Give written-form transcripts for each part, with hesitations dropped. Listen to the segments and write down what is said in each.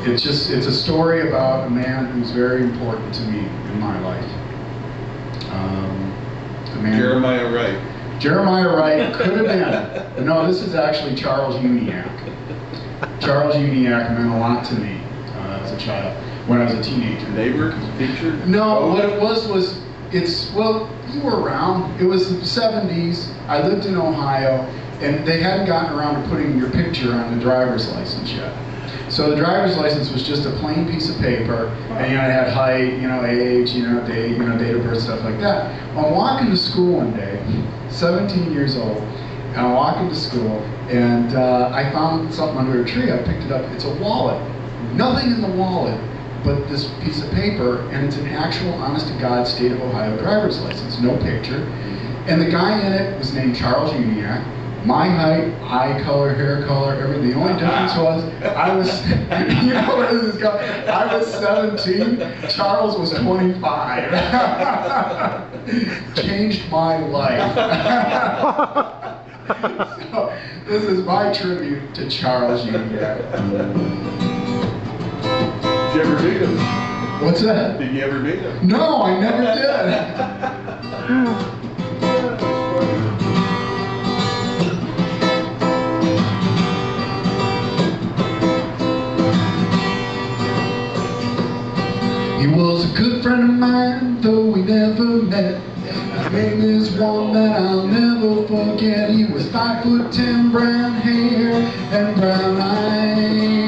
it's a story about a man who's very important to me in my life. Jeremiah Wright. Jeremiah Wright could have been, but no, this is actually Charles Uniack. Charles Uniack meant a lot to me as a child, when I was a teenager. Neighbor, teacher? No, what it was, well, you were around. It was the 70s. I lived in Ohio, and they hadn't gotten around to putting your picture on the driver's license yet. So the driver's license was just a plain piece of paper, and it had height, age, date, date of birth, stuff like that. I'm walking to school one day, 17 years old, and I'm walking to school, and I found something under a tree. I picked it up. It's a wallet. Nothing in the wallet but this piece of paper, and it's an actual, honest-to-God, state of Ohio driver's license, no picture. And the guy in it was named Charles Uniack. My height, eye color, hair color, everything. The only difference was I was, where this is going? I was 17, Charles was 25. Changed my life. So, this is my tribute to Charles Uniack. Did you ever meet him? What's that? Did you ever meet him? No, I never did. He was a good friend of mine, though we never met. His name is one that I'll never forget. He was 5'10", brown hair and brown eyes.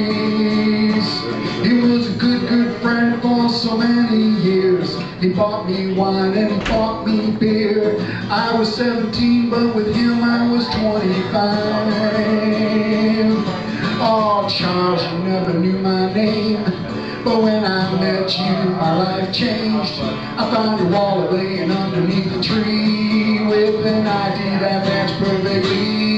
He was a good friend for so many years. He bought me wine and he bought me beer. I was 17, but with him I was 25. Oh, Charles, you never knew my name. But when I met you, my life changed. I found your wallet laying underneath the tree with an ID that matched perfectly.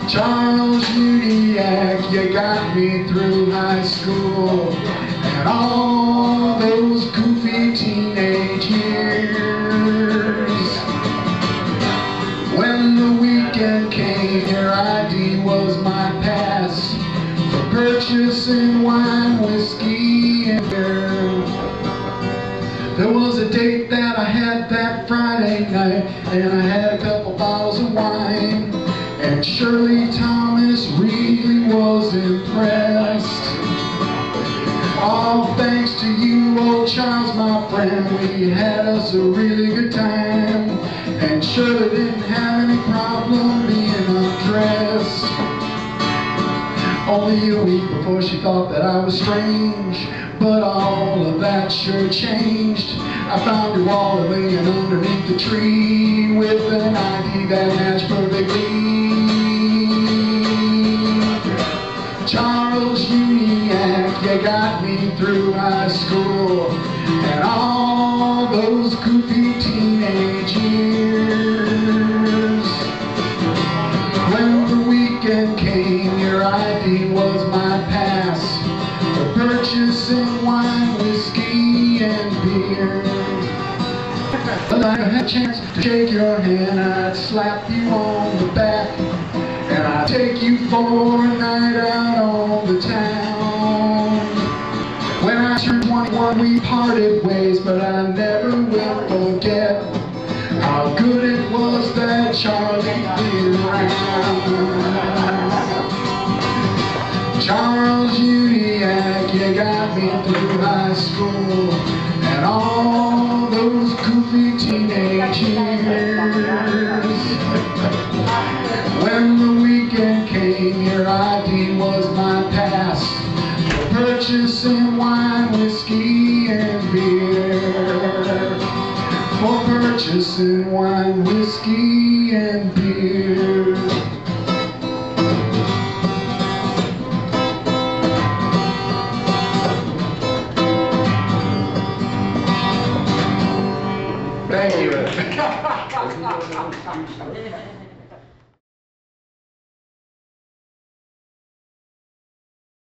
Charles Uniack, you got me through high school and all those goofy teenage years. When the weekend came, your ID was my pass for purchasing wine, whiskey, and beer. There was a date that I had that Friday night, and I had a couple bottles of wine, and Shirley Thomas really was impressed. All thanks to you, old Charles, my friend, we had us a really good time, and Shirley didn't have any problem being undressed. Only a week before she thought that I was strange, but all of that sure changed. I found your wallet laying underneath the tree with an ID that matched perfectly. Charles Uniack, you got me through high school and all those goofy teenage years. When the weekend came, your ID was my pass for purchasing wine, whiskey, and beer. But I had a chance to shake your hand, I'd slap you on the back, and I'd take you for a night out on the town. When I turned 21, we parted ways, but I never will forget how good it was that Charlie been around. Charles Uniack, you got me through high school and all those goofy teenage years. When the weekend came, your ID was my pass for purchasing wine, whiskey, and beer. For purchasing wine, whiskey, and beer. Thank you.